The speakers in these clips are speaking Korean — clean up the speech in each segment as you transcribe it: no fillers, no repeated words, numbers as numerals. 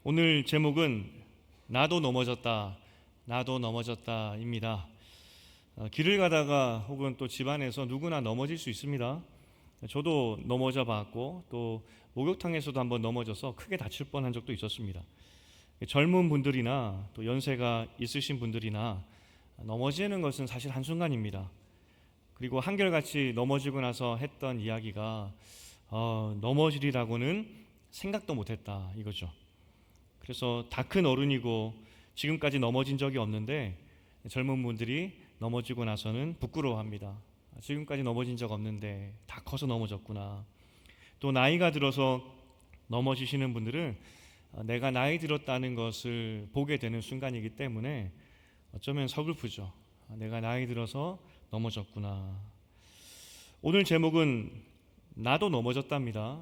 오늘 제목은 나도 넘어졌다, 나도 넘어졌다입니다. 길을 가다가 혹은 또 집안에서 누구나 넘어질 수 있습니다. 저도 넘어져 봤고 또 목욕탕에서도 한번 넘어져서 크게 다칠 뻔한 적도 있었습니다. 젊은 분들이나 또 연세가 있으신 분들이나 넘어지는 것은 사실 한순간입니다. 그리고 한결같이 넘어지고 나서 했던 이야기가 넘어지리라고는 생각도 못했다 이거죠. 그래서 다 큰 어른이고 지금까지 넘어진 적이 없는데 젊은 분들이 넘어지고 나서는 부끄러워합니다. 지금까지 넘어진 적 없는데 다 커서 넘어졌구나. 또 나이가 들어서 넘어지시는 분들은 내가 나이 들었다는 것을 보게 되는 순간이기 때문에 어쩌면 서글프죠. 내가 나이 들어서 넘어졌구나. 오늘 제목은 나도 넘어졌답니다.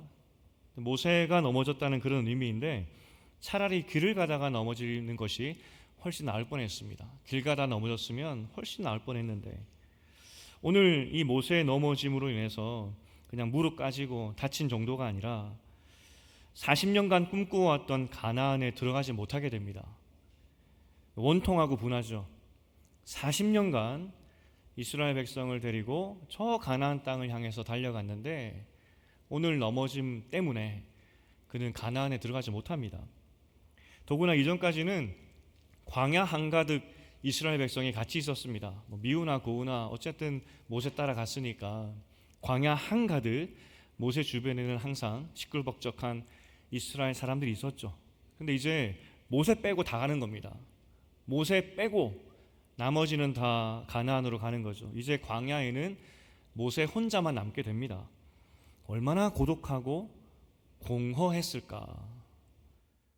모세가 넘어졌다는 그런 의미인데 차라리 길을 가다가 넘어지는 것이 훨씬 나을 뻔했습니다. 길 가다 넘어졌으면 훨씬 나을 뻔했는데 오늘 이 모세의 넘어짐으로 인해서 그냥 무릎 까지고 다친 정도가 아니라 40년간 꿈꾸어왔던 가나안에 들어가지 못하게 됩니다. 원통하고 분하죠. 40년간 이스라엘 백성을 데리고 저 가나안 땅을 향해서 달려갔는데 오늘 넘어짐 때문에 그는 가나안에 들어가지 못합니다. 더구나 이전까지는 광야 한가득 이스라엘 백성이 같이 있었습니다. 미우나 고우나 어쨌든 모세 따라갔으니까 광야 한가득 모세 주변에는 항상 시끌벅적한 이스라엘 사람들이 있었죠. 근데 이제 모세 빼고 다 가는 겁니다. 모세 빼고 나머지는 다 가나안으로 가는 거죠. 이제 광야에는 모세 혼자만 남게 됩니다. 얼마나 고독하고 공허했을까.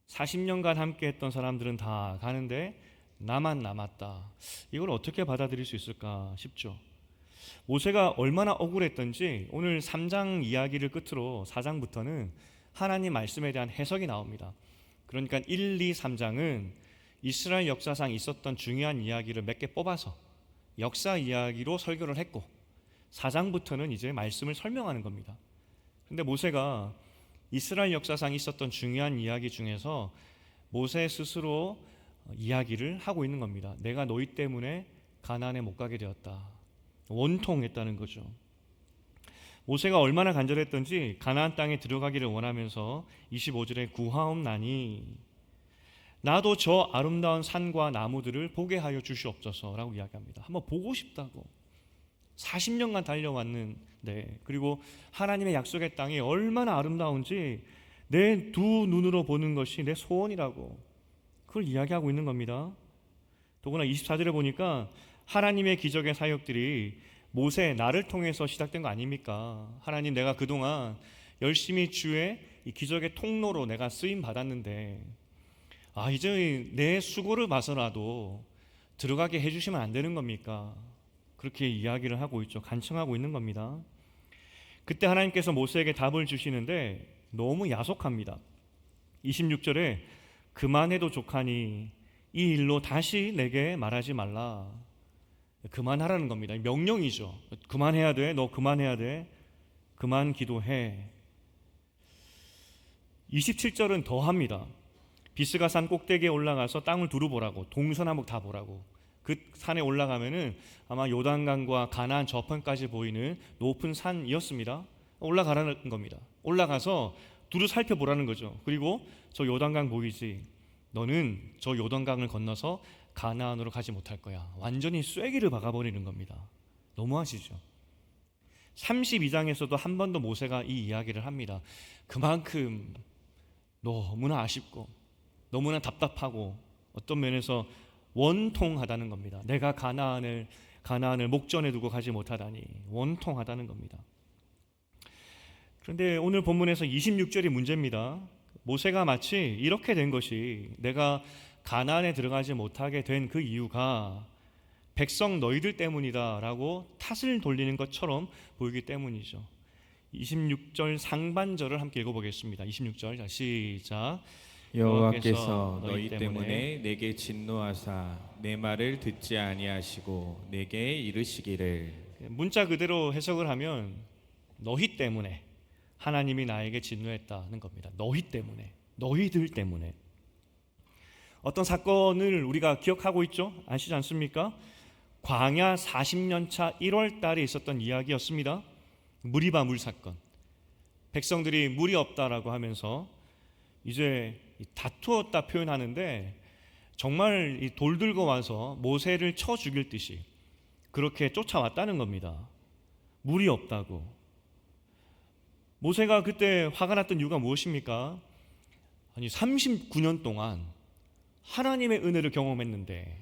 40년간 함께 했던 사람들은 다 가는데 나만 남았다. 이걸 어떻게 받아들일 수 있을까 싶죠. 모세가 얼마나 억울했던지 오늘 3장 이야기를 끝으로 4장부터는 하나님 말씀에 대한 해석이 나옵니다. 그러니까 1, 2, 3장은 이스라엘 역사상 있었던 중요한 이야기를 몇 개 뽑아서 역사 이야기로 설교를 했고 4장부터는 이제 말씀을 설명하는 겁니다. 근데 모세가 이스라엘 역사상 있었던 중요한 이야기 중에서 모세 스스로 이야기를 하고 있는 겁니다. 내가 너희 때문에 가나안에 못 가게 되었다. 원통했다는 거죠. 모세가 얼마나 간절했던지 가나안 땅에 들어가기를 원하면서 25절에 구하옵나니 나도 저 아름다운 산과 나무들을 보게 하여 주시옵소서라고 이야기합니다. 한번 보고 싶다고. 40년간 달려왔는데 그리고 하나님의 약속의 땅이 얼마나 아름다운지 내 두 눈으로 보는 것이 내 소원이라고 그걸 이야기하고 있는 겁니다. 더구나 24절에 보니까 하나님의 기적의 사역들이 모세 나를 통해서 시작된 거 아닙니까? 하나님 내가 그동안 열심히 주의 이 기적의 통로로 내가 쓰임 받았는데 이제 내 수고를 봐서라도 들어가게 해주시면 안 되는 겁니까? 그렇게 이야기를 하고 있죠. 간청하고 있는 겁니다. 그때 하나님께서 모세에게 답을 주시는데 너무 야속합니다. 26절에 그만해도 족하니 이 일로 다시 내게 말하지 말라. 그만하라는 겁니다. 명령이죠. 그만해야 돼. 너 그만해야 돼. 그만 기도해. 27절은 더 합니다. 비스가 산 꼭대기에 올라가서 땅을 두루 보라고, 동서남북 다 보라고. 그 산에 올라가면은 아마 요단강과 가나안 저편까지 보이는 높은 산이었습니다. 올라가라는 겁니다. 올라가서 두루 살펴보라는 거죠. 그리고 저 요단강 보이지? 너는 저 요단강을 건너서 가나안으로 가지 못할 거야. 완전히 쐐기를 박아버리는 겁니다. 너무하시죠? 32장에서도 한 번 더 모세가 이 이야기를 합니다. 그만큼 너무나 아쉽고 너무나 답답하고 어떤 면에서 원통하다는 겁니다. 내가 가나안을 목전에 두고 가지 못하다니 원통하다는 겁니다. 그런데 오늘 본문에서 26절이 문제입니다. 모세가 마치 이렇게 된 것이 내가 가나안에 들어가지 못하게 된 그 이유가 백성 너희들 때문이다 라고 탓을 돌리는 것처럼 보이기 때문이죠. 26절 상반절을 함께 읽어보겠습니다. 26절 자 시작. 여호와께서 너희 때문에 내게 진노하사 내 말을 듣지 아니하시고 내게 이르시기를. 문자 그대로 해석을 하면 너희 때문에 하나님이 나에게 진노했다는 겁니다. 너희 때문에, 너희들 때문에. 어떤 사건을 우리가 기억하고 있죠? 아시지 않습니까? 광야 40년 차 1월 달에 있었던 이야기였습니다. 무리바 물 사건. 백성들이 물이 없다라고 하면서 이제 다투었다 표현하는데 정말 이 돌 들고 와서 모세를 쳐 죽일 듯이 그렇게 쫓아왔다는 겁니다. 물이 없다고. 모세가 그때 화가 났던 이유가 무엇입니까? 아니 39년 동안 하나님의 은혜를 경험했는데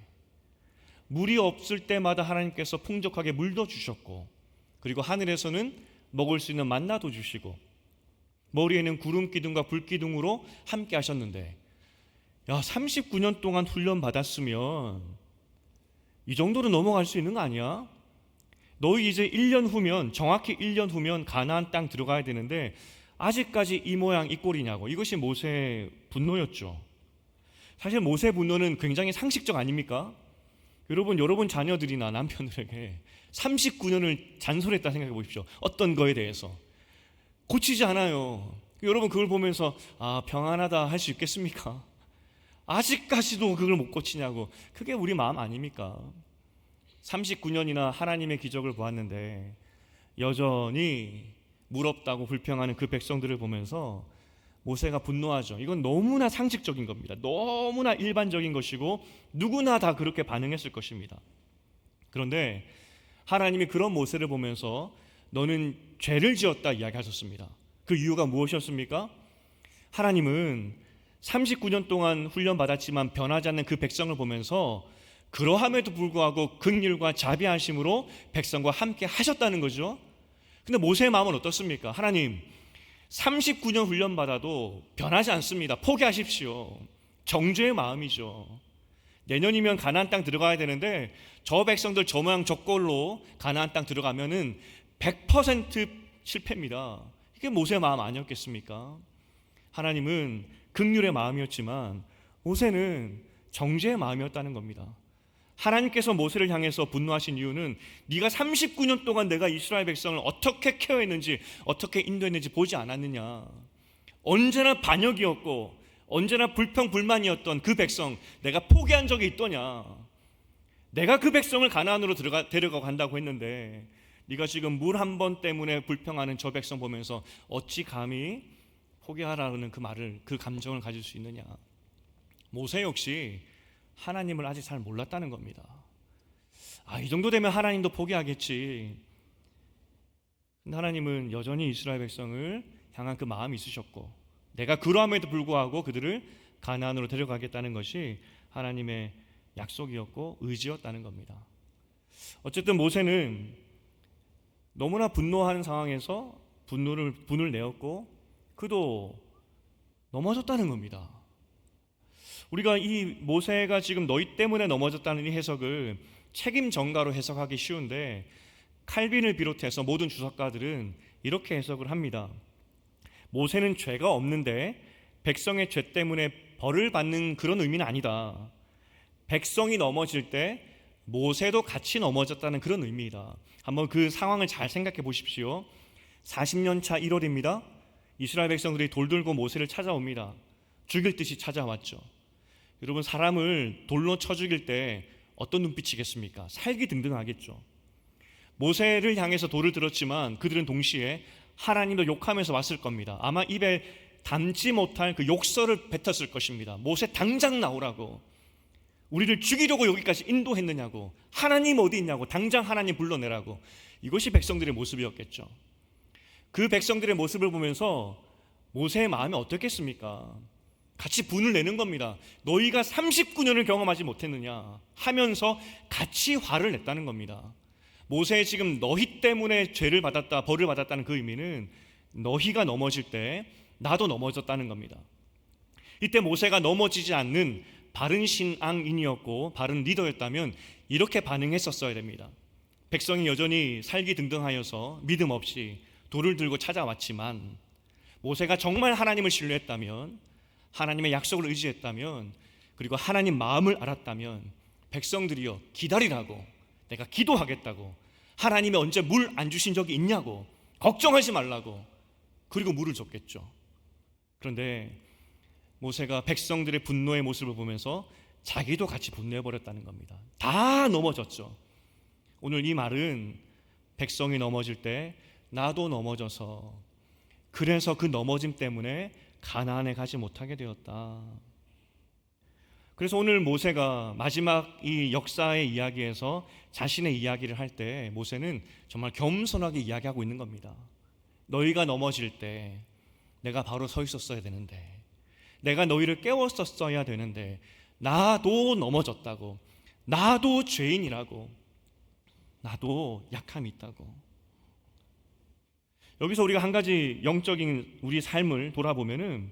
물이 없을 때마다 하나님께서 풍족하게 물도 주셨고 그리고 하늘에서는 먹을 수 있는 만나도 주시고 머리에는 구름 기둥과 불 기둥으로 함께 하셨는데 39년 동안 훈련 받았으면 이 정도로 넘어갈 수 있는 거 아니야? 너희 이제 1년 후면 정확히 1년 후면 가나안 땅 들어가야 되는데 아직까지 이 모양 이 꼴이냐고. 이것이 모세의 분노였죠. 사실 모세의 분노는 굉장히 상식적 아닙니까? 여러분 자녀들이나 남편들에게 39년을 잔소리했다 생각해 보십시오. 어떤 거에 대해서 고치지 않아요. 여러분 그걸 보면서 평안하다 할 수 있겠습니까? 아직까지도 그걸 못 고치냐고. 그게 우리 마음 아닙니까? 39년이나 하나님의 기적을 보았는데 여전히 물 없다고 불평하는 그 백성들을 보면서 모세가 분노하죠. 이건 너무나 상식적인 겁니다. 너무나 일반적인 것이고 누구나 다 그렇게 반응했을 것입니다. 그런데 하나님이 그런 모세를 보면서 너는 죄를 지었다 이야기하셨습니다. 그 이유가 무엇이었습니까? 하나님은 39년 동안 훈련받았지만 변하지 않는 그 백성을 보면서 그러함에도 불구하고 긍휼과 자비하심으로 백성과 함께 하셨다는 거죠. 근데 모세의 마음은 어떻습니까? 하나님 39년 훈련받아도 변하지 않습니다. 포기하십시오. 정죄의 마음이죠. 내년이면 가나안 땅 들어가야 되는데 저 백성들 저 모양 저 꼴로 가나안 땅 들어가면은 100% 실패입니다. 이게 모세의 마음 아니었겠습니까? 하나님은 긍휼의 마음이었지만 모세는 정죄의 마음이었다는 겁니다. 하나님께서 모세를 향해서 분노하신 이유는 네가 39년 동안 내가 이스라엘 백성을 어떻게 케어했는지 어떻게 인도했는지 보지 않았느냐. 언제나 반역이었고 언제나 불평불만이었던 그 백성 내가 포기한 적이 있더냐. 내가 그 백성을 가나안으로 데려가 간다고 했는데 네가 지금 물 한 번 때문에 불평하는 저 백성 보면서 어찌 감히 포기하라는 그 말을 그 감정을 가질 수 있느냐. 모세 역시 하나님을 아직 잘 몰랐다는 겁니다. 이 정도 되면 하나님도 포기하겠지. 근데 하나님은 여전히 이스라엘 백성을 향한 그 마음이 있으셨고 내가 그러함에도 불구하고 그들을 가나안으로 데려가겠다는 것이 하나님의 약속이었고 의지였다는 겁니다. 어쨌든 모세는 너무나 분노하는 상황에서 분을 내었고 그도 넘어졌다는 겁니다. 우리가 이 모세가 지금 너희 때문에 넘어졌다는 이 해석을 책임 전가로 해석하기 쉬운데 칼빈을 비롯해서 모든 주석가들은 이렇게 해석을 합니다. 모세는 죄가 없는데 백성의 죄 때문에 벌을 받는 그런 의미는 아니다. 백성이 넘어질 때 모세도 같이 넘어졌다는 그런 의미이다. 한번 그 상황을 잘 생각해 보십시오. 40년 차 1월입니다. 이스라엘 백성들이 돌 들고 모세를 찾아옵니다. 죽일 듯이 찾아왔죠. 여러분 사람을 돌로 쳐 죽일 때 어떤 눈빛이겠습니까? 살기등등하겠죠. 모세를 향해서 돌을 들었지만 그들은 동시에 하나님도 욕하면서 왔을 겁니다. 아마 입에 담지 못할 그 욕설을 뱉었을 것입니다. 모세 당장 나오라고. 우리를 죽이려고 여기까지 인도했느냐고. 하나님 어디 있냐고. 당장 하나님 불러내라고. 이것이 백성들의 모습이었겠죠. 그 백성들의 모습을 보면서 모세의 마음이 어떻겠습니까? 같이 분을 내는 겁니다. 너희가 39년을 경험하지 못했느냐 하면서 같이 화를 냈다는 겁니다. 모세의 지금 너희 때문에 죄를 받았다, 벌을 받았다는 그 의미는 너희가 넘어질 때 나도 넘어졌다는 겁니다. 이때 모세가 넘어지지 않는 바른 신앙인이었고 바른 리더였다면 이렇게 반응했었어야 됩니다. 백성이 여전히 살기등등하여서 믿음 없이 돌을 들고 찾아왔지만 모세가 정말 하나님을 신뢰했다면 하나님의 약속을 의지했다면 그리고 하나님 마음을 알았다면 백성들이여 기다리라고 내가 기도하겠다고 하나님이 언제 물 안 주신 적이 있냐고 걱정하지 말라고 그리고 물을 줬겠죠. 그런데 모세가 백성들의 분노의 모습을 보면서 자기도 같이 분노해버렸다는 겁니다. 다 넘어졌죠. 오늘 이 말은 백성이 넘어질 때 나도 넘어져서, 그래서 그 넘어짐 때문에 가나안에 가지 못하게 되었다. 그래서 오늘 모세가 마지막 이 역사의 이야기에서 자신의 이야기를 할 때 모세는 정말 겸손하게 이야기하고 있는 겁니다. 너희가 넘어질 때 내가 바로 서 있었어야 되는데, 내가 너희를 깨웠었어야 되는데, 나도 넘어졌다고, 나도 죄인이라고, 나도 약함이 있다고. 여기서 우리가 한 가지 영적인 우리 삶을 돌아보면은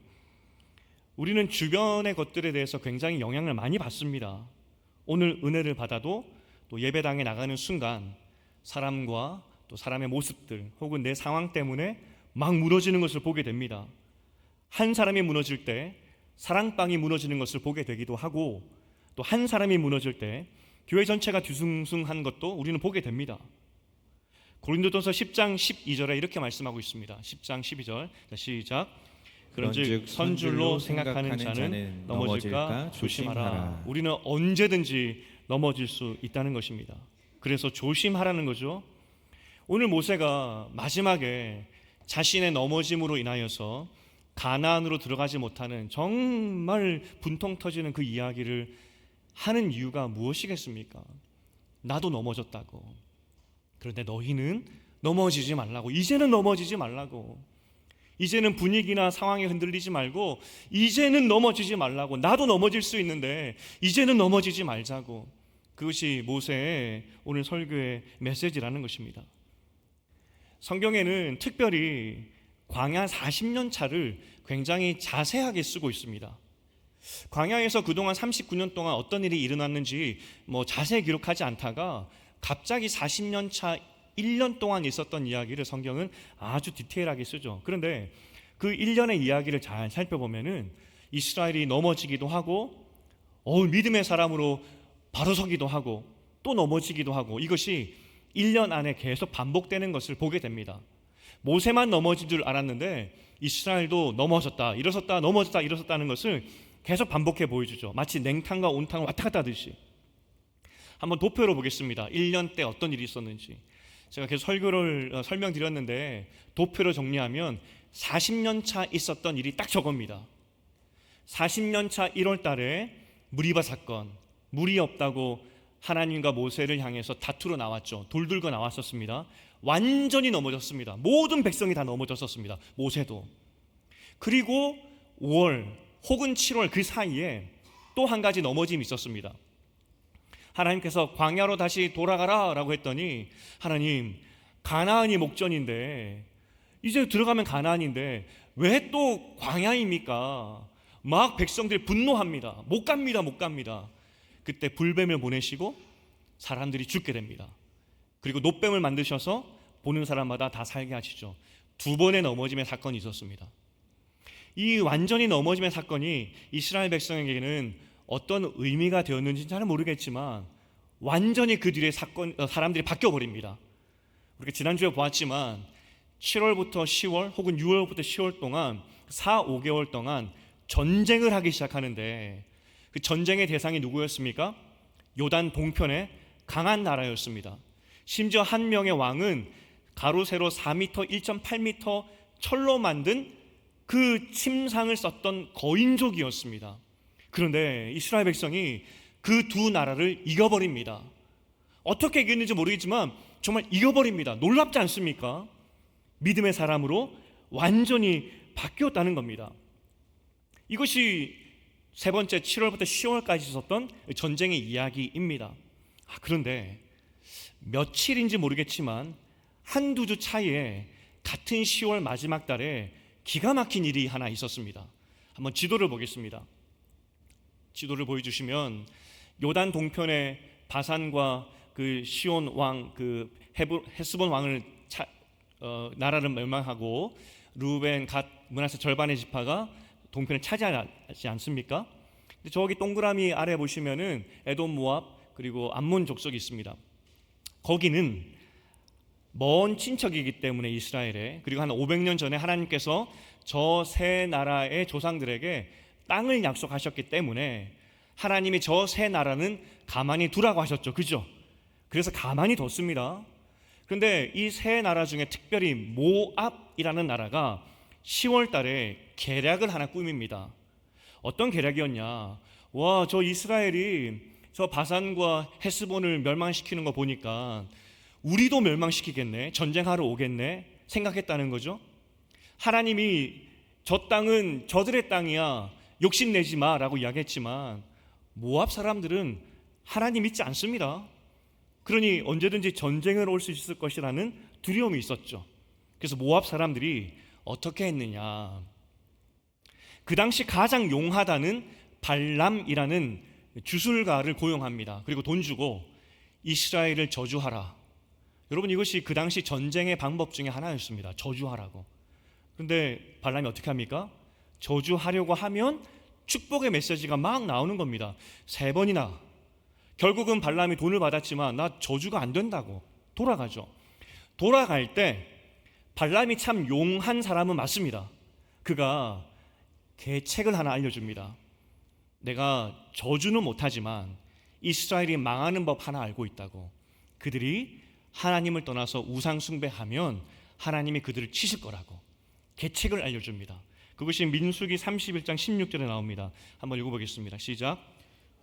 우리는 주변의 것들에 대해서 굉장히 영향을 많이 받습니다. 오늘 은혜를 받아도 또 예배당에 나가는 순간 사람과 또 사람의 모습들 혹은 내 상황 때문에 막 무너지는 것을 보게 됩니다. 한 사람이 무너질 때 사랑방이 무너지는 것을 보게 되기도 하고, 또 한 사람이 무너질 때 교회 전체가 뒤숭숭한 것도 우리는 보게 됩니다. 고린도전서 10장 12절에 이렇게 말씀하고 있습니다. 10장 12절 시작. 그런즉 선줄로 생각하는 자는 넘어질까 조심하라. 우리는 언제든지 넘어질 수 있다는 것입니다. 그래서 조심하라는 거죠. 오늘 모세가 마지막에 자신의 넘어짐으로 인하여서 가나안으로 들어가지 못하는 정말 분통 터지는 그 이야기를 하는 이유가 무엇이겠습니까? 나도 넘어졌다고. 그런데 너희는 넘어지지 말라고. 이제는 넘어지지 말라고. 이제는 분위기나 상황에 흔들리지 말고 이제는 넘어지지 말라고. 나도 넘어질 수 있는데 이제는 넘어지지 말자고. 그것이 모세의 오늘 설교의 메시지라는 것입니다. 성경에는 특별히 광야 40년 차를 굉장히 자세하게 쓰고 있습니다. 광야에서 그동안 39년 동안 어떤 일이 일어났는지 자세히 기록하지 않다가 갑자기 40년 차 1년 동안 있었던 이야기를 성경은 아주 디테일하게 쓰죠. 그런데 그 1년의 이야기를 잘 살펴보면은 이스라엘이 넘어지기도 하고 믿음의 사람으로 바로 서기도 하고 또 넘어지기도 하고, 이것이 1년 안에 계속 반복되는 것을 보게 됩니다. 모세만 넘어진 줄 알았는데 이스라엘도 넘어졌다 일어섰다 넘어졌다 일어섰다는 것을 계속 반복해 보여주죠. 마치 냉탕과 온탕을 왔다 갔다 하듯이. 한번 도표로 보겠습니다. 1년 때 어떤 일이 있었는지. 제가 계속 설교를 설명드렸는데 도표로 정리하면 40년 차 있었던 일이 딱 저겁니다. 40년 차 1월 달에 무리바 사건, 물이 없다고 하나님과 모세를 향해서 다투러 나왔죠. 돌 들고 나왔었습니다. 완전히 넘어졌습니다. 모든 백성이 다 넘어졌었습니다. 모세도. 그리고 5월 혹은 7월 그 사이에 또 한 가지 넘어짐이 있었습니다. 하나님께서 광야로 다시 돌아가라 라고 했더니, 하나님 가나안이 목전인데 이제 들어가면 가나안인데 왜 또 광야입니까? 막 백성들이 분노합니다. 못 갑니다. 그때 불뱀을 보내시고 사람들이 죽게 됩니다. 그리고 놋뱀을 만드셔서 보는 사람마다 다 살게 하시죠. 2번의 넘어짐의 사건이 있었습니다. 이 완전히 넘어짐의 사건이 이스라엘 백성에게는 어떤 의미가 되었는지 잘 모르겠지만 완전히 그 뒤에 사람들이 바뀌어버립니다. 우리가 지난주에 보았지만 7월부터 10월 혹은 6월부터 10월 동안 4, 5개월 동안 전쟁을 하기 시작하는데, 그 전쟁의 대상이 누구였습니까? 요단 동편의 강한 나라였습니다. 심지어 한 명의 왕은 가로 세로 4m, 1.8m 철로 만든 그 침상을 썼던 거인족이었습니다. 그런데 이스라엘 백성이 그 두 나라를 이겨버립니다. 어떻게 이겼는지 모르겠지만 정말 이겨버립니다. 놀랍지 않습니까? 믿음의 사람으로 완전히 바뀌었다는 겁니다. 이것이 세 번째 7월부터 10월까지 있었던 전쟁의 이야기입니다. 그런데 며칠인지 모르겠지만 한두 주 차이에 같은 10월 마지막 달에 기가 막힌 일이 하나 있었습니다. 한번 지도를 보겠습니다. 지도를 보여주시면 요단 동편의 바산과 그 시온 왕, 그 헤스본 왕을 나라를 멸망하고 루벤, 갓, 므낫세 절반의 지파가 동편을 차지하지 않습니까? 근데 저기 동그라미 아래 보시면은 에돔, 모압 그리고 암몬 족속이 있습니다. 거기는 먼 친척이기 때문에 이스라엘에, 그리고 한 500년 전에 하나님께서 저 세 나라의 조상들에게 땅을 약속하셨기 때문에 하나님이 저 세 나라는 가만히 두라고 하셨죠. 그죠? 그래서 가만히 뒀습니다. 그런데 이 세 나라 중에 특별히 모압이라는 나라가 10월 달에 계략을 하나 꾸밉니다. 어떤 계략이었냐? 와, 저 이스라엘이 저 바산과 헤스본을 멸망시키는 거 보니까 우리도 멸망시키겠네, 전쟁하러 오겠네 생각했다는 거죠. 하나님이 저 땅은 저들의 땅이야, 욕심내지 마라고 이야기했지만 모압 사람들은 하나님 믿지 않습니다. 그러니 언제든지 전쟁을 올 수 있을 것이라는 두려움이 있었죠. 그래서 모압 사람들이 어떻게 했느냐, 그 당시 가장 용하다는 발람이라는 주술가를 고용합니다. 그리고 돈 주고 이스라엘을 저주하라. 여러분, 이것이 그 당시 전쟁의 방법 중에 하나였습니다. 저주하라고. 그런데 발람이 어떻게 합니까? 저주하려고 하면 축복의 메시지가 막 나오는 겁니다. 3번이나. 결국은 발람이 돈을 받았지만 나 저주가 안 된다고 돌아가죠. 돌아갈 때 발람이 참 용한 사람은 맞습니다. 그가 계책을 하나 알려줍니다. 내가 저주는 못하지만 이스라엘이 망하는 법 하나 알고 있다고. 그들이 하나님을 떠나서 우상 숭배하면 하나님이 그들을 치실 거라고 계책을 알려줍니다. 그것이 민수기 31장 16절에 나옵니다. 한번 읽어보겠습니다. 시작.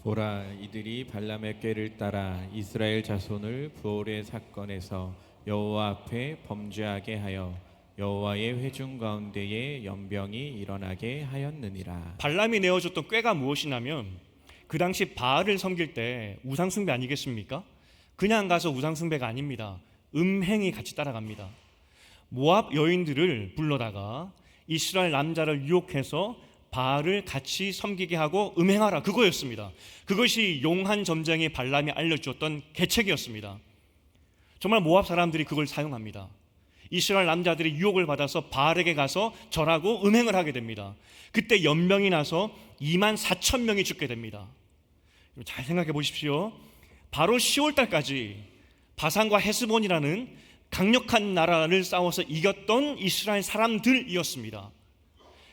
보라, 이들이 발람의 꾀를 따라 이스라엘 자손을 부올의 사건에서 여호와 앞에 범죄하게 하여 여호와의 회중 가운데에 연병이 일어나게 하였느니라. 발람이 내어줬던 꾀가 무엇이냐면 그 당시 바알을 섬길 때 우상 숭배 아니겠습니까? 그냥 가서 우상 숭배가 아닙니다. 음행이 같이 따라갑니다. 모압 여인들을 불러다가 이스라엘 남자를 유혹해서 바알을 같이 섬기게 하고 음행하라, 그거였습니다. 그것이 용한 점쟁이 발람이 알려주었던 계책이었습니다. 정말 모압 사람들이 그걸 사용합니다. 이스라엘 남자들이 유혹을 받아서 바알에게 가서 절하고 음행을 하게 됩니다. 그때 연병이 나서 24,000명이 죽게 됩니다. 잘 생각해 보십시오. 바로 10월 달까지 바산과 헤스본이라는 강력한 나라를 싸워서 이겼던 이스라엘 사람들이었습니다.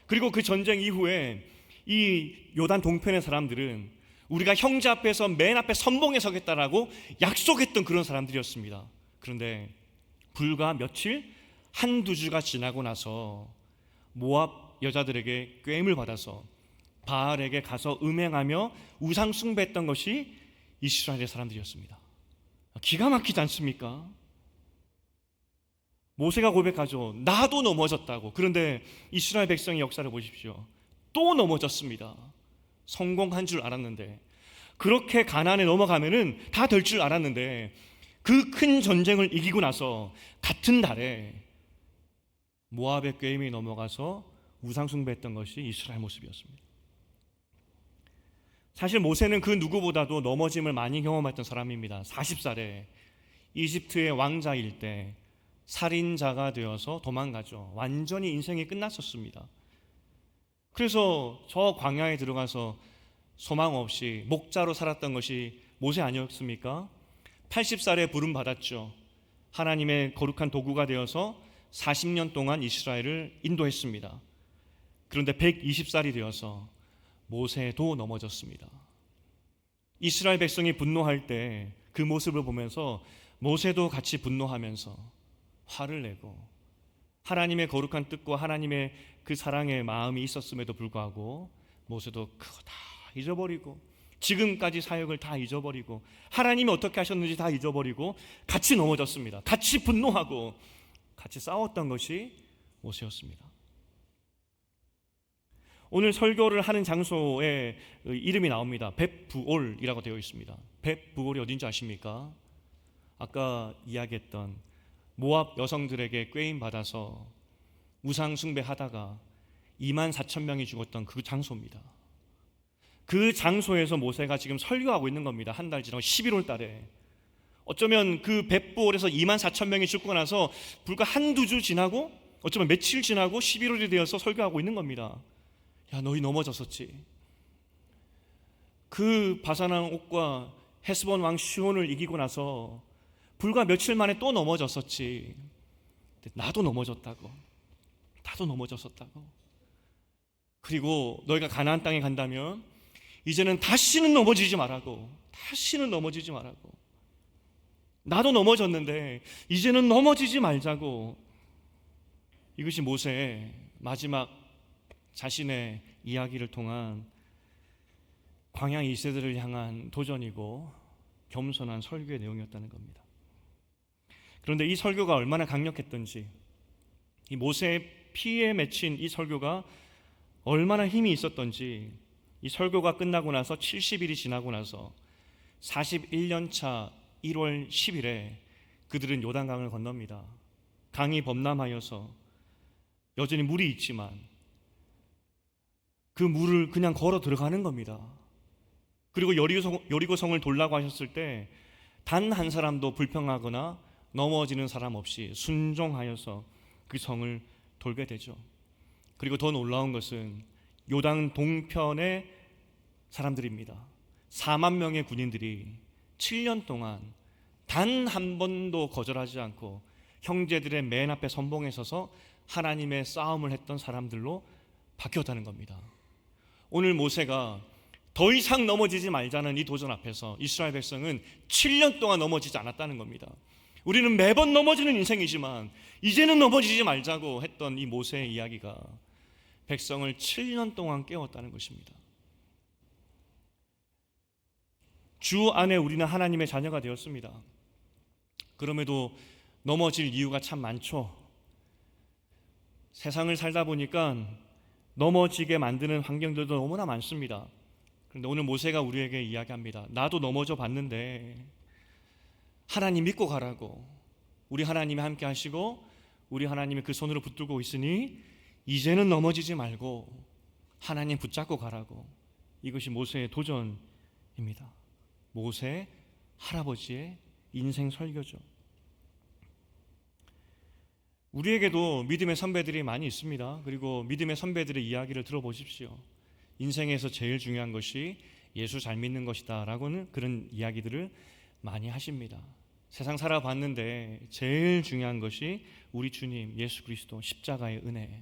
그리고 그 전쟁 이후에 이 요단 동편의 사람들은 우리가 형제 앞에서 맨 앞에 선봉에 서겠다라고 약속했던 그런 사람들이었습니다. 그런데 불과 며칠, 한두 주가 지나고 나서 모압 여자들에게 꾀임을 받아서 바알에게 가서 음행하며 우상 숭배했던 것이 이스라엘의 사람들이었습니다. 기가 막히지 않습니까? 모세가 고백하죠. 나도 넘어졌다고. 그런데 이스라엘 백성의 역사를 보십시오. 또 넘어졌습니다. 성공한 줄 알았는데, 그렇게 가나안에 넘어가면은 다 될 줄 알았는데, 그 큰 전쟁을 이기고 나서 같은 달에 모압의 꾀임이 넘어가서 우상 숭배했던 것이 이스라엘 모습이었습니다. 사실 모세는 그 누구보다도 넘어짐을 많이 경험했던 사람입니다. 40살에 이집트의 왕자일 때 살인자가 되어서 도망가죠. 완전히 인생이 끝났었습니다. 그래서 저 광야에 들어가서 소망 없이 목자로 살았던 것이 모세 아니었습니까? 80살에 부름 받았죠. 하나님의 거룩한 도구가 되어서 40년 동안 이스라엘을 인도했습니다. 그런데 120살이 되어서 모세도 넘어졌습니다. 이스라엘 백성이 분노할 때 그 모습을 보면서 모세도 같이 분노하면서 화를 내고, 하나님의 거룩한 뜻과 하나님의 그 사랑의 마음이 있었음에도 불구하고 모세도 그거 다 잊어버리고 지금까지 사역을 다 잊어버리고 하나님이 어떻게 하셨는지 다 잊어버리고 같이 넘어졌습니다. 같이 분노하고 같이 싸웠던 것이 모세였습니다. 오늘 설교를 하는 장소에 이름이 나옵니다. 벳부올이라고 되어 있습니다. 벳부올이 어딘지 아십니까? 아까 이야기했던 모압 여성들에게 꾀임 받아서 우상 숭배하다가 24,000명이 죽었던 그 장소입니다. 그 장소에서 모세가 지금 설교하고 있는 겁니다. 한 달 지나고 11월 달에. 어쩌면 그 벳부올에서 24,000명이 죽고 나서 불과 한두 주 지나고, 어쩌면 며칠 지나고 11월이 되어서 설교하고 있는 겁니다. 야, 너희 넘어졌었지. 그 바산왕 옥과 헤스본 왕 시온을 이기고 나서 불과 며칠 만에 또 넘어졌었지. 나도 넘어졌다고. 나도 넘어졌었다고. 그리고 너희가 가나안 땅에 간다면 이제는 다시는 넘어지지 말라고. 다시는 넘어지지 말라고. 나도 넘어졌는데 이제는 넘어지지 말자고. 이것이 모세의 마지막 자신의 이야기를 통한 광야 2세대를 향한 도전이고 겸손한 설교의 내용이었다는 겁니다. 그런데 이 설교가 얼마나 강력했던지, 이 모세의 피에 맺힌 이 설교가 얼마나 힘이 있었던지, 이 설교가 끝나고 나서 70일이 지나고 나서 41년 차 1월 10일에 그들은 요단강을 건넙니다. 강이 범람하여서 여전히 물이 있지만 그 물을 그냥 걸어 들어가는 겁니다. 그리고 여리고성을 돌라고 하셨을 때 단 한 사람도 불평하거나 넘어지는 사람 없이 순종하여서 그 성을 돌게 되죠. 그리고 더 놀라운 것은 요단 동편의 사람들입니다. 4만 명의 군인들이 7년 동안 단 한 번도 거절하지 않고 형제들의 맨 앞에 선봉에 서서 하나님의 싸움을 했던 사람들로 바뀌었다는 겁니다. 오늘 모세가 더 이상 넘어지지 말자는 이 도전 앞에서 이스라엘 백성은 7년 동안 넘어지지 않았다는 겁니다. 우리는 매번 넘어지는 인생이지만 이제는 넘어지지 말자고 했던 이 모세의 이야기가 백성을 7년 동안 깨웠다는 것입니다. 주 안에 우리는 하나님의 자녀가 되었습니다. 그럼에도 넘어질 이유가 참 많죠. 세상을 살다 보니까 넘어지게 만드는 환경들도 너무나 많습니다. 그런데 오늘 모세가 우리에게 이야기합니다. 나도 넘어져 봤는데 하나님 믿고 가라고. 우리 하나님이 함께 하시고 우리 하나님이 그 손으로 붙들고 있으니 이제는 넘어지지 말고 하나님 붙잡고 가라고. 이것이 모세의 도전입니다. 모세 할아버지의 인생 설교죠. 우리에게도 믿음의 선배들이 많이 있습니다. 그리고 믿음의 선배들의 이야기를 들어보십시오. 인생에서 제일 중요한 것이 예수 잘 믿는 것이다 라고는 그런 이야기들을 많이 하십니다. 세상 살아봤는데 제일 중요한 것이 우리 주님 예수 그리스도 십자가의 은혜,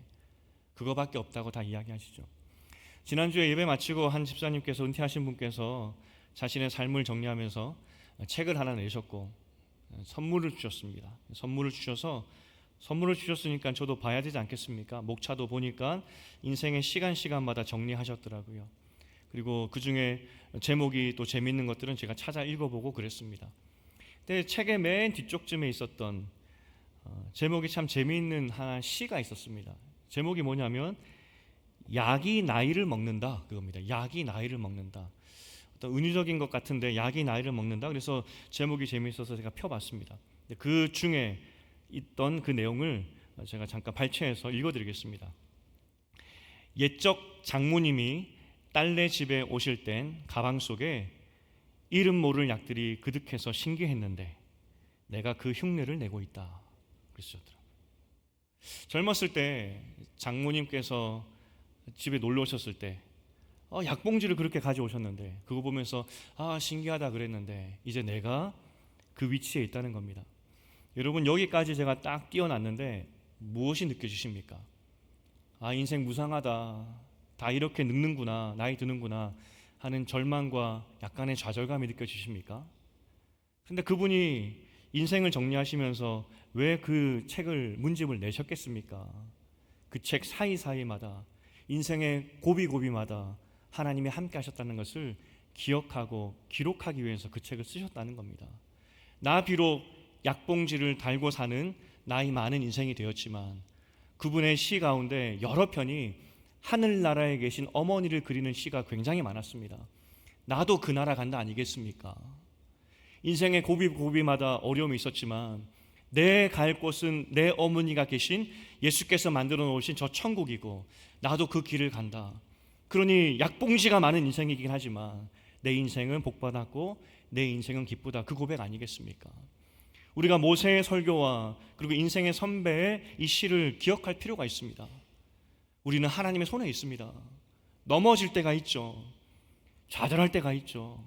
그거밖에 없다고 다 이야기하시죠. 지난주에 예배 마치고 한 집사님께서, 은퇴하신 분께서 자신의 삶을 정리하면서 책을 하나 내셨고 선물을 주셨습니다. 선물을 주셨으니까 저도 봐야 되지 않겠습니까? 목차도 보니까 인생의 시간마다 정리하셨더라고요. 그리고 그 중에 제목이 또 재미있는 것들은 제가 찾아 읽어보고 그랬습니다. 근데 책의 맨 뒤쪽쯤에 있었던 제목이 참 재미있는 하나 시가 있었습니다. 제목이 뭐냐면 약이 나이를 먹는다, 그겁니다. 약이 나이를 먹는다. 어떤 은유적인 것 같은데 약이 나이를 먹는다. 그래서 제목이 재미있어서 제가 펴봤습니다. 그 중에 있던 그 내용을 제가 잠깐 발췌해서 읽어드리겠습니다. 옛적 장모님이 딸네 집에 오실 땐 가방 속에 이름 모를 약들이 그득해서 신기했는데 내가 그 흉내를 내고 있다 그러셨더라고요. 젊었을 때 장모님께서 집에 놀러 오셨을 때 약봉지를 그렇게 가져오셨는데 그거 보면서 신기하다 그랬는데 이제 내가 그 위치에 있다는 겁니다. 여러분, 여기까지 제가 딱 띄워놨는데 무엇이 느껴지십니까? 인생 무상하다, 다 이렇게 늙는구나, 나이 드는구나 하는 절망과 약간의 좌절감이 느껴지십니까? 근데 그분이 인생을 정리하시면서 왜 그 책을, 문집을 내셨겠습니까? 그 책 사이사이마다, 인생의 고비고비마다 하나님이 함께 하셨다는 것을 기억하고 기록하기 위해서 그 책을 쓰셨다는 겁니다. 나 비록 약봉지를 달고 사는 나이 많은 인생이 되었지만 그분의 시 가운데 여러 편이 하늘나라에 계신 어머니를 그리는 시가 굉장히 많았습니다. 나도 그 나라 간다 아니겠습니까? 인생의 고비고비마다 어려움이 있었지만 내 갈 곳은 내 어머니가 계신 예수께서 만들어 놓으신 저 천국이고 나도 그 길을 간다. 그러니 약봉지가 많은 인생이긴 하지만 내 인생은 복받았고 내 인생은 기쁘다, 그 고백 아니겠습니까? 우리가 모세의 설교와 그리고 인생의 선배의 이 시를 기억할 필요가 있습니다. 우리는 하나님의 손에 있습니다. 넘어질 때가 있죠. 좌절할 때가 있죠.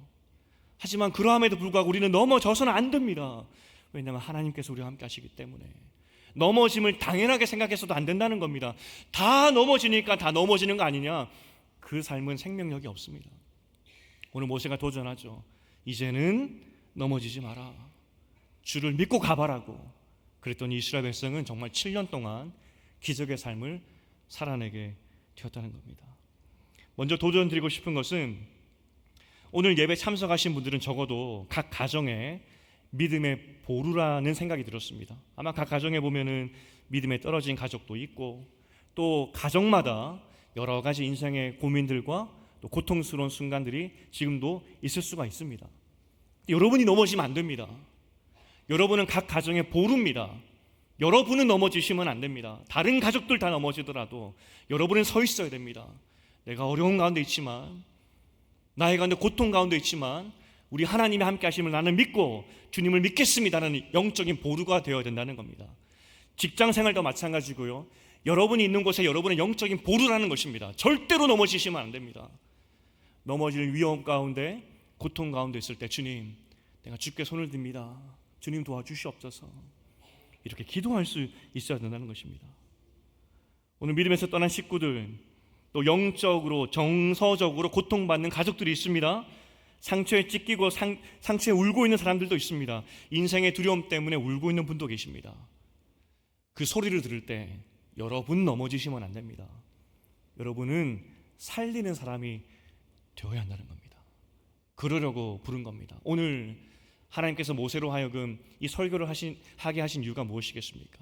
하지만 그러함에도 불구하고 우리는 넘어져서는 안 됩니다. 왜냐하면 하나님께서 우리와 함께 하시기 때문에. 넘어짐을 당연하게 생각해서도 안 된다는 겁니다. 다 넘어지니까 다 넘어지는 거 아니냐? 그 삶은 생명력이 없습니다. 오늘 모세가 도전하죠. 이제는 넘어지지 마라. 주를 믿고 가봐라고. 그랬더니 이스라엘 백성은 정말 7년 동안 기적의 삶을 살아내게 되었다는 겁니다. 먼저 도전드리고 싶은 것은 오늘 예배 참석하신 분들은 적어도 각 가정에 믿음의 보루라는 생각이 들었습니다. 아마 각 가정에 보면은 믿음에 떨어진 가족도 있고 또 가정마다 여러 가지 인생의 고민들과 또 고통스러운 순간들이 지금도 있을 수가 있습니다. 여러분이 넘어지면 안 됩니다. 여러분은 각 가정의 보루입니다. 여러분은 넘어지시면 안 됩니다. 다른 가족들 다 넘어지더라도 여러분은 서 있어야 됩니다. 내가 어려운 가운데 있지만, 나의 가운데 고통 가운데 있지만 우리 하나님이 함께 하심을 나는 믿고 주님을 믿겠습니다라는 영적인 보루가 되어야 된다는 겁니다. 직장생활도 마찬가지고요. 여러분이 있는 곳에 여러분의 영적인 보루라는 것입니다. 절대로 넘어지시면 안 됩니다. 넘어질 위험 가운데, 고통 가운데 있을 때 주님, 내가 주께 손을 듭니다. 주님 도와주시옵소서. 이렇게 기도할 수 있어야 된다는 것입니다. 오늘 믿음에서 떠난 식구들, 또 영적으로 정서적으로 고통받는 가족들이 있습니다. 상처에 찢기고 상처에 울고 있는 사람들도 있습니다. 인생의 두려움 때문에 울고 있는 분도 계십니다. 그 소리를 들을 때 여러분 넘어지시면 안 됩니다. 여러분은 살리는 사람이 되어야 한다는 겁니다. 그러려고 부른 겁니다. 오늘 하나님께서 모세로 하여금 이 설교를 하게 하신 이유가 무엇이겠습니까?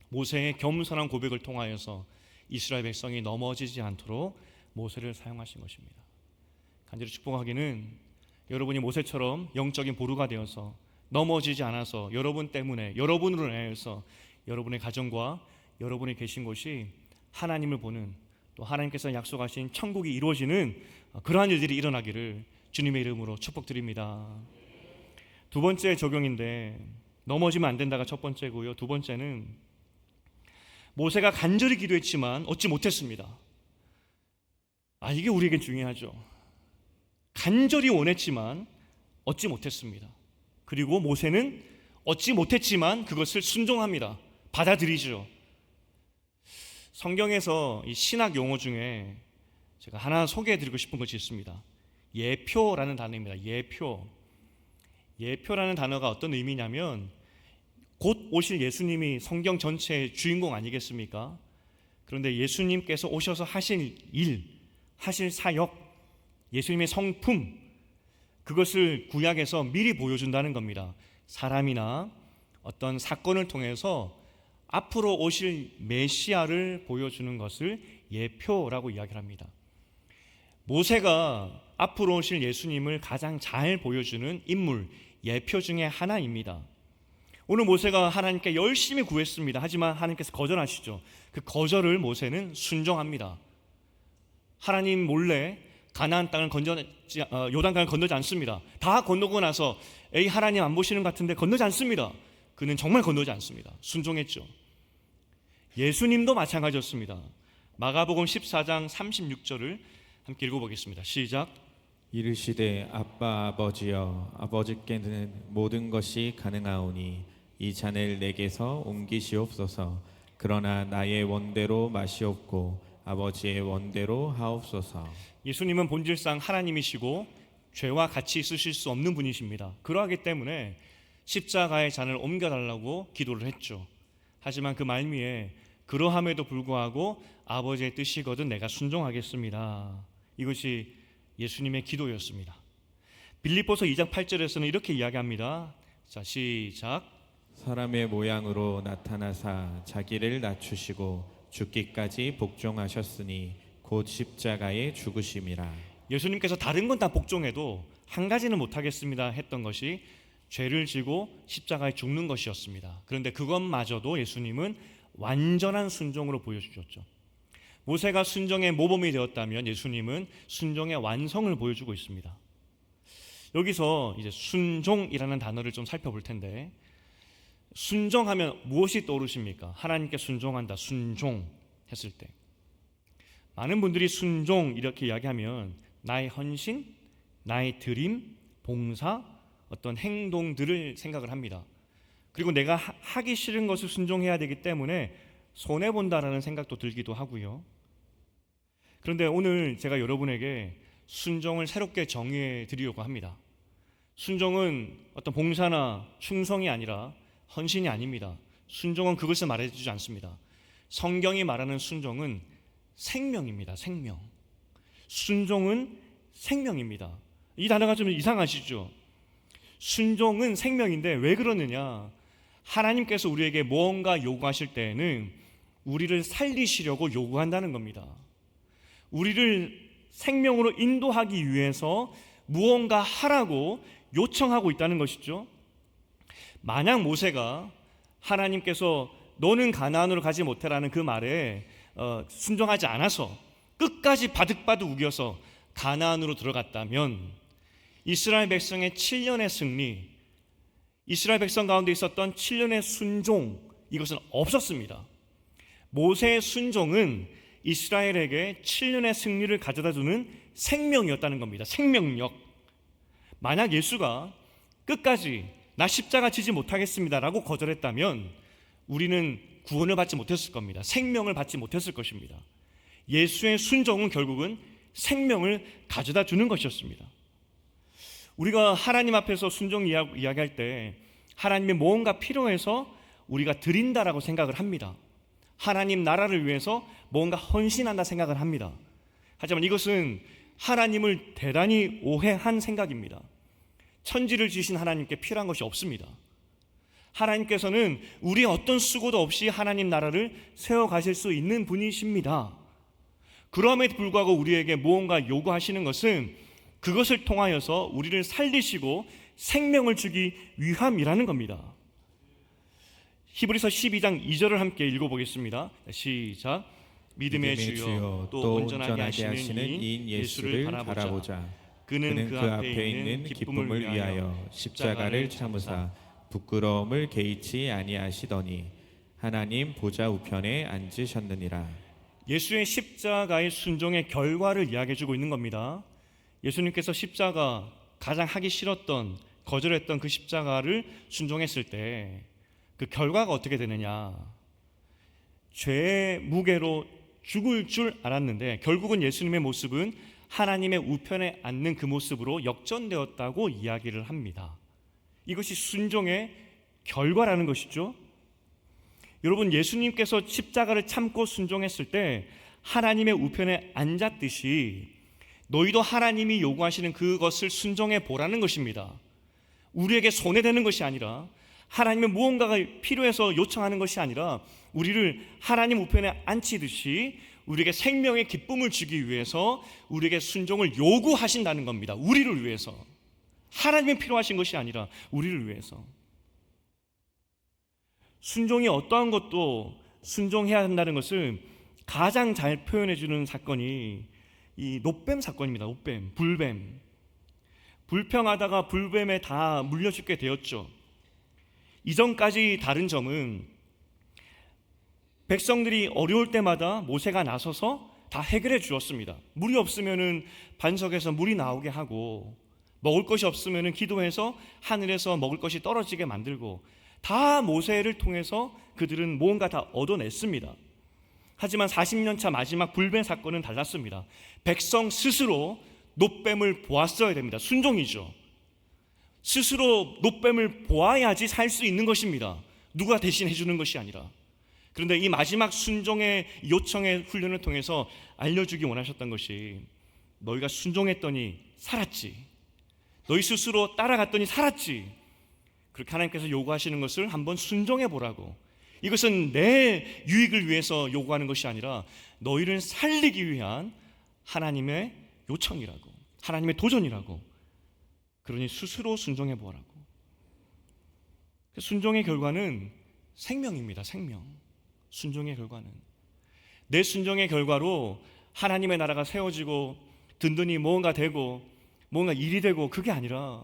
모세의 겸손한 고백을 통하여서 이스라엘 백성이 넘어지지 않도록 모세를 사용하신 것입니다. 간절히 축복하기는 여러분이 모세처럼 영적인 보루가 되어서 넘어지지 않아서 여러분 때문에, 여러분으로 인하여서 여러분의 가정과 여러분이 계신 곳이 하나님을 보는, 또 하나님께서 약속하신 천국이 이루어지는 그러한 일들이 일어나기를 주님의 이름으로 축복드립니다. 두 번째 적용인데, 넘어지면 안 된다가 첫 번째고요. 두 번째는 모세가 간절히 기도했지만 얻지 못했습니다. 이게 우리에겐 중요하죠. 간절히 원했지만 얻지 못했습니다. 그리고 모세는 얻지 못했지만 그것을 순종합니다. 받아들이죠. 성경에서 이 신학 용어 중에 제가 하나 소개해드리고 싶은 것이 있습니다. 예표라는 단어입니다. 예표라는 단어가 어떤 의미냐면 곧 오실 예수님이 성경 전체의 주인공 아니겠습니까? 그런데 예수님께서 오셔서 하실 일, 하실 사역, 예수님의 성품, 그것을 구약에서 미리 보여준다는 겁니다. 사람이나 어떤 사건을 통해서 앞으로 오실 메시아를 보여주는 것을 예표라고 이야기를 합니다. 모세가 앞으로 오실 예수님을 가장 잘 보여주는 인물, 예표 중에 하나입니다. 오늘 모세가 하나님께 열심히 구했습니다. 하지만 하나님께서 거절하시죠. 그 거절을 모세는 순종합니다. 하나님 몰래 가나안 땅을 요단강을 건너지 않습니다. 다 건너고 나서 에이 하나님 안 보시는 것 같은데 건너지 않습니다. 그는 정말 건너지 않습니다. 순종했죠. 예수님도 마찬가지였습니다. 마가복음 14장 36절을 함께 읽어보겠습니다. 시작. 이르시되 아빠 아버지여, 아버지께는 모든 것이 가능하오니 이 잔을 내게서 옮기시옵소서. 그러나 나의 원대로 마시옵고 아버지의 원대로 하옵소서. 예수님은 본질상 하나님이시고 죄와 같이 있으실 수 없는 분이십니다. 그러하기 때문에 십자가의 잔을 옮겨달라고 기도를 했죠. 하지만 그 말미에 그러함에도 불구하고 아버지의 뜻이거든 내가 순종하겠습니다. 이것이 예수님의 기도였습니다. 빌립보서 2장 8절에서는 이렇게 이야기합니다. 자, 시작. 사람의 모양으로 나타나사 자기를 낮추시고 죽기까지 복종하셨으니 곧 십자가에 죽으심이라. 예수님께서 다른 건 다 복종해도 한 가지는 못하겠습니다 했던 것이 죄를 지고 십자가에 죽는 것이었습니다. 그런데 그것마저도 예수님은 완전한 순종으로 보여주셨죠. 모세가 순종의 모범이 되었다면 예수님은 순종의 완성을 보여주고 있습니다. 여기서 이제 순종이라는 단어를 좀 살펴볼 텐데, 순종하면 무엇이 떠오르십니까? 하나님께 순종한다, 순종 했을 때 많은 분들이 순종 이렇게 이야기하면 나의 헌신, 나의 드림, 봉사, 어떤 행동들을 생각을 합니다. 그리고 내가 하기 싫은 것을 순종해야 되기 때문에 손해본다라는 생각도 들기도 하고요. 그런데 오늘 제가 여러분에게 순종을 새롭게 정의해 드리려고 합니다. 순종은 어떤 봉사나 충성이 아니라 헌신이 아닙니다. 순종은 그것을 말해주지 않습니다. 성경이 말하는 순종은 생명입니다. 생명. 순종은 생명입니다. 이 단어가 좀 이상하시죠? 순종은 생명인데 왜 그러느냐? 하나님께서 우리에게 무언가 요구하실 때에는 우리를 살리시려고 요구한다는 겁니다. 우리를 생명으로 인도하기 위해서 무언가 하라고 요청하고 있다는 것이죠. 만약 모세가 하나님께서 너는 가나안으로 가지 못해라는 그 말에 순종하지 않아서 끝까지 바득바득 우겨서 가나안으로 들어갔다면 이스라엘 백성의 7년의 승리, 이스라엘 백성 가운데 있었던 7년의 순종, 이것은 없었습니다. 모세의 순종은 이스라엘에게 7년의 승리를 가져다주는 생명이었다는 겁니다. 생명력. 만약 예수가 끝까지 나 십자가 지지 못하겠습니다라고 거절했다면 우리는 구원을 받지 못했을 겁니다. 생명을 받지 못했을 것입니다. 예수의 순종은 결국은 생명을 가져다 주는 것이었습니다. 우리가 하나님 앞에서 순종 이야기할 때 하나님의 무언가 필요해서 우리가 드린다라고 생각을 합니다. 하나님 나라를 위해서 뭔가 헌신한다 생각을 합니다. 하지만 이것은 하나님을 대단히 오해한 생각입니다. 천지를 지으신 하나님께 필요한 것이 없습니다. 하나님께서는 우리의 어떤 수고도 없이 하나님 나라를 세워가실 수 있는 분이십니다. 그럼에도 불구하고 우리에게 무언가 요구하시는 것은 그것을 통하여서 우리를 살리시고 생명을 주기 위함이라는 겁니다. 히브리서 12장 2절을 함께 읽어보겠습니다. 시작. 믿음의 주여 또 온전하게 하시는 이인 예수를 바라보자. 그는 그 앞에 있는 기쁨을 위하여 십자가를 참으사 부끄러움을 개의치 아니하시더니 하나님 보좌 우편에 앉으셨느니라. 예수의 십자가의 순종의 결과를 이야기해주고 있는 겁니다. 예수님께서 십자가, 가장 하기 싫었던, 거절했던 그 십자가를 순종했을 때 그 결과가 어떻게 되느냐? 죄의 무게로 죽을 줄 알았는데 결국은 예수님의 모습은 하나님의 우편에 앉는 그 모습으로 역전되었다고 이야기를 합니다. 이것이 순종의 결과라는 것이죠. 여러분, 예수님께서 십자가를 참고 순종했을 때 하나님의 우편에 앉았듯이 너희도 하나님이 요구하시는 그것을 순종해 보라는 것입니다. 우리에게 손해되는 것이 아니라, 하나님의 무언가가 필요해서 요청하는 것이 아니라 우리를 하나님 우편에 앉히듯이 우리에게 생명의 기쁨을 주기 위해서 우리에게 순종을 요구하신다는 겁니다. 우리를 위해서. 하나님이 필요하신 것이 아니라 우리를 위해서. 순종이 어떠한 것도 순종해야 한다는 것을 가장 잘 표현해 주는 사건이 이 노뱀 사건입니다. 노뱀, 불뱀. 불평하다가 불뱀에 다 물려 죽게 되었죠. 이전까지 다른 점은 백성들이 어려울 때마다 모세가 나서서 다 해결해 주었습니다. 물이 없으면은 반석에서 물이 나오게 하고, 먹을 것이 없으면은 기도해서 하늘에서 먹을 것이 떨어지게 만들고, 다 모세를 통해서 그들은 무언가 다 얻어냈습니다. 하지만 40년 차 마지막 불뱀 사건은 달랐습니다. 백성 스스로 노뱀을 보았어야 됩니다. 순종이죠. 스스로 노뱀을 보아야지 살 수 있는 것입니다. 누가 대신 해주는 것이 아니라. 그런데 이 마지막 순종의 요청의 훈련을 통해서 알려주기 원하셨던 것이, 너희가 순종했더니 살았지, 너희 스스로 따라갔더니 살았지, 그렇게 하나님께서 요구하시는 것을 한번 순종해 보라고. 이것은 내 유익을 위해서 요구하는 것이 아니라 너희를 살리기 위한 하나님의 요청이라고, 하나님의 도전이라고. 그러니 스스로 순종해 보라고. 순종의 결과는 생명입니다. 생명. 순종의 결과는, 내 순종의 결과로 하나님의 나라가 세워지고 든든히 무언가 되고 뭔가 일이 되고, 그게 아니라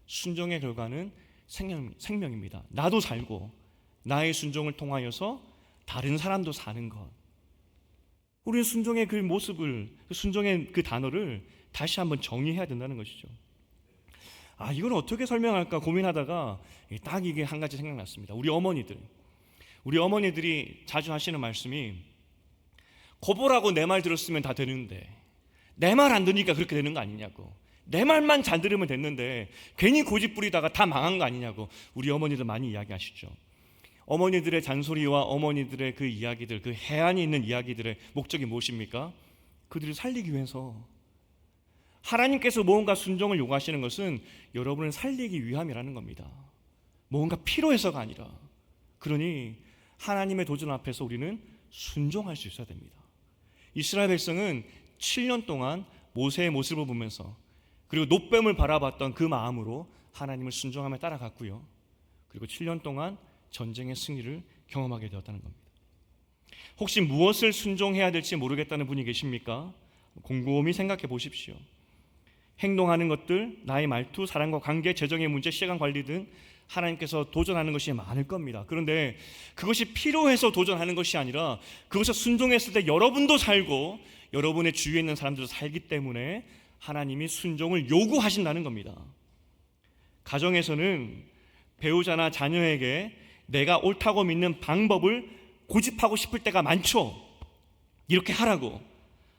순종의 결과는 생명입니다. 나도 살고 나의 순종을 통하여서 다른 사람도 사는 것. 우리는 순종의 그 모습을, 순종의 그 단어를 다시 한번 정의해야 된다는 것이죠. 이걸 어떻게 설명할까 고민하다가 딱 이게 한 가지 생각났습니다. 우리 어머니들이 자주 하시는 말씀이, 거보라고 내 말 들었으면 다 되는데 내 말 안 들으니까 그렇게 되는 거 아니냐고, 내 말만 잘 들으면 됐는데 괜히 고집 부리다가 다 망한 거 아니냐고 우리 어머니들 많이 이야기하시죠. 어머니들의 잔소리와 어머니들의 그 이야기들, 그 해안이 있는 이야기들의 목적이 무엇입니까? 그들을 살리기 위해서. 하나님께서 무언가 순종을 요구하시는 것은 여러분을 살리기 위함이라는 겁니다. 무언가 필요해서가 아니라. 그러니 하나님의 도전 앞에서 우리는 순종할 수 있어야 됩니다. 이스라엘 백성은 7년 동안 모세의 모습을 보면서, 그리고 놋뱀을 바라봤던 그 마음으로 하나님을 순종하며 따라갔고요. 그리고 7년 동안 전쟁의 승리를 경험하게 되었다는 겁니다. 혹시 무엇을 순종해야 될지 모르겠다는 분이 계십니까? 곰곰이 생각해 보십시오. 행동하는 것들, 나의 말투, 사람과 관계, 재정의 문제, 시간 관리 등 하나님께서 도전하는 것이 많을 겁니다. 그런데 그것이 필요해서 도전하는 것이 아니라 그것을 순종했을 때 여러분도 살고 여러분의 주위에 있는 사람들도 살기 때문에 하나님이 순종을 요구하신다는 겁니다. 가정에서는 배우자나 자녀에게 내가 옳다고 믿는 방법을 고집하고 싶을 때가 많죠. 이렇게 하라고.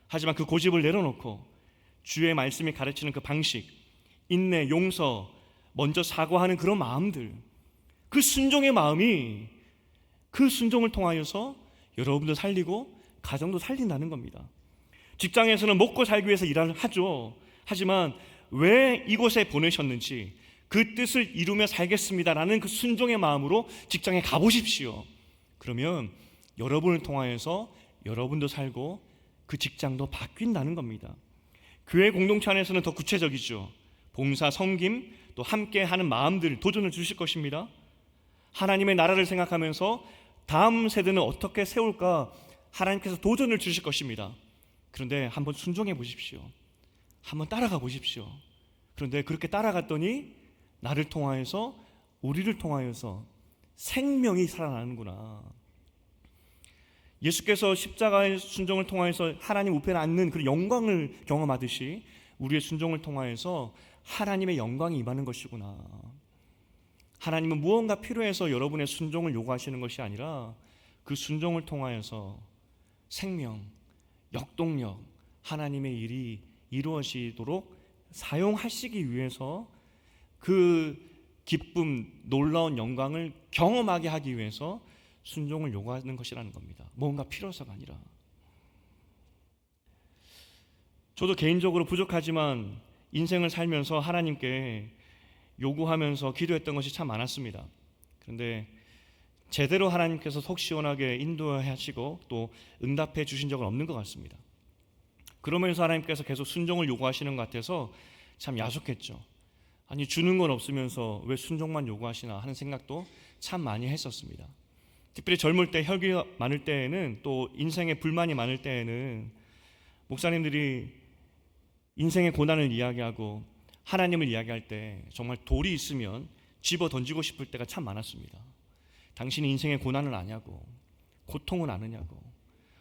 하지만 그 고집을 내려놓고 주의 말씀이 가르치는 그 방식, 인내, 용서, 먼저 사과하는 그런 마음들, 그 순종의 마음이 그 순종을 통하여서 여러분도 살리고 가정도 살린다는 겁니다. 직장에서는 먹고 살기 위해서 일을 하죠. 하지만 왜 이곳에 보내셨는지, 그 뜻을 이루며 살겠습니다라는 그 순종의 마음으로 직장에 가보십시오. 그러면 여러분을 통하여서 여러분도 살고 그 직장도 바뀐다는 겁니다. 교회 공동체 안에서는 더 구체적이죠. 봉사, 섬김, 또 함께하는 마음들, 도전을 주실 것입니다. 하나님의 나라를 생각하면서 다음 세대는 어떻게 세울까 하나님께서 도전을 주실 것입니다. 그런데 한번 순종해 보십시오. 한번 따라가 보십시오. 그런데 그렇게 따라갔더니 나를 통하여서, 우리를 통하여서 생명이 살아나는구나. 예수께서 십자가의 순종을 통하여서 하나님 우편에 앉는 그 영광을 경험하듯이 우리의 순종을 통하여서 하나님의 영광이 임하는 것이구나. 하나님은 무언가 필요해서 여러분의 순종을 요구하시는 것이 아니라 그 순종을 통하여서 생명, 역동력, 하나님의 일이 이루어지도록 사용하시기 위해서 그 기쁨, 놀라운 영광을 경험하게 하기 위해서 순종을 요구하는 것이라는 겁니다. 뭔가 필요해서가 아니라. 저도 개인적으로 부족하지만 인생을 살면서 하나님께 요구하면서 기도했던 것이 참 많았습니다. 그런데 제대로 하나님께서 속 시원하게 인도하시고 또 응답해 주신 적은 없는 것 같습니다. 그러면서 하나님께서 계속 순종을 요구하시는 것 같아서 참 야속했죠. 아니, 주는 건 없으면서 왜 순종만 요구하시나 하는 생각도 참 많이 했었습니다. 특별히 젊을 때, 혈기가 많을 때에는, 또 인생에 불만이 많을 때에는 목사님들이 인생의 고난을 이야기하고 하나님을 이야기할 때 정말 돌이 있으면 집어 던지고 싶을 때가 참 많았습니다. 당신이 인생의 고난을 아냐고, 고통은 아느냐고,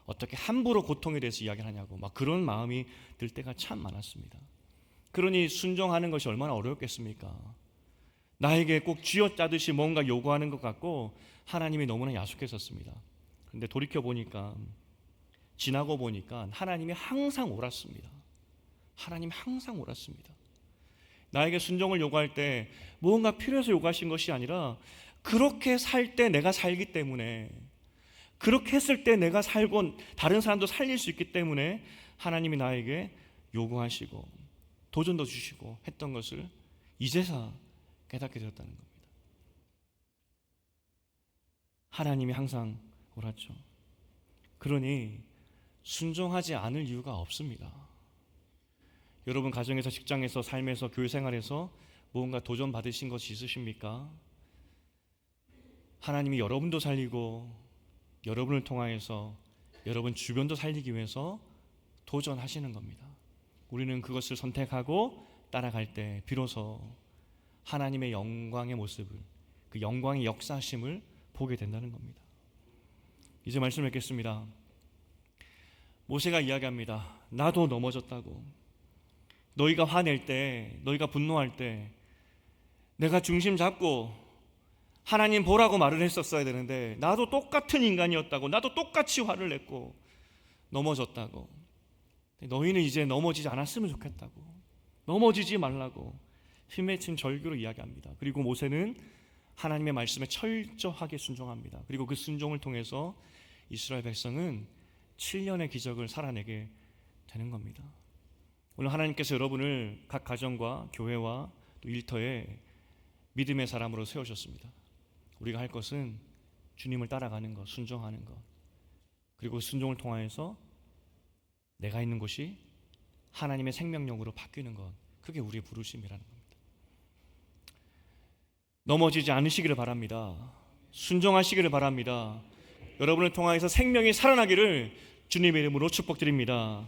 어떻게 함부로 고통에 대해서 이야기를 하냐고, 막 그런 마음이 들 때가 참 많았습니다. 그러니 순종하는 것이 얼마나 어려웠겠습니까? 나에게 꼭 쥐어짜듯이 뭔가 요구하는 것 같고 하나님이 너무나 야속했었습니다. 그런데 돌이켜보니까, 지나고 보니까 하나님이 항상 옳았습니다. 하나님이 항상 옳았습니다. 나에게 순종을 요구할 때 무언가 필요해서 요구하신 것이 아니라 그렇게 살 때 내가 살기 때문에, 그렇게 했을 때 내가 살고 다른 사람도 살릴 수 있기 때문에 하나님이 나에게 요구하시고 도전도 주시고 했던 것을 이제서 깨닫게 되었다는 겁니다. 하나님이 항상 옳았죠. 그러니 순종하지 않을 이유가 없습니다. 여러분 가정에서, 직장에서, 삶에서, 교회 생활에서 무언가 도전 받으신 것이 있으십니까? 하나님이 여러분도 살리고 여러분을 통하여서 여러분 주변도 살리기 위해서 도전하시는 겁니다. 우리는 그것을 선택하고 따라갈 때 비로소 하나님의 영광의 모습을, 그 영광의 역사심을 보게 된다는 겁니다. 이제 말씀을 읽겠습니다. 모세가 이야기합니다. 나도 넘어졌다고. 너희가 화낼 때, 너희가 분노할 때 내가 중심 잡고 하나님 보라고 말을 했었어야 되는데 나도 똑같은 인간이었다고, 나도 똑같이 화를 냈고 넘어졌다고, 너희는 이제 넘어지지 않았으면 좋겠다고, 넘어지지 말라고 힘맺힌 절규로 이야기합니다. 그리고 모세는 하나님의 말씀에 철저하게 순종합니다. 그리고 그 순종을 통해서 이스라엘 백성은 7년의 기적을 살아내게 되는 겁니다. 오늘 하나님께서 여러분을 각 가정과 교회와 또 일터에 믿음의 사람으로 세우셨습니다. 우리가 할 것은 주님을 따라가는 것, 순종하는 것, 그리고 순종을 통하여서 내가 있는 곳이 하나님의 생명력으로 바뀌는 것, 그게 우리의 부르심이라는 겁니다. 넘어지지 않으시기를 바랍니다. 순종하시기를 바랍니다. 여러분을 통하여서 생명이 살아나기를 주님의 이름으로 축복드립니다.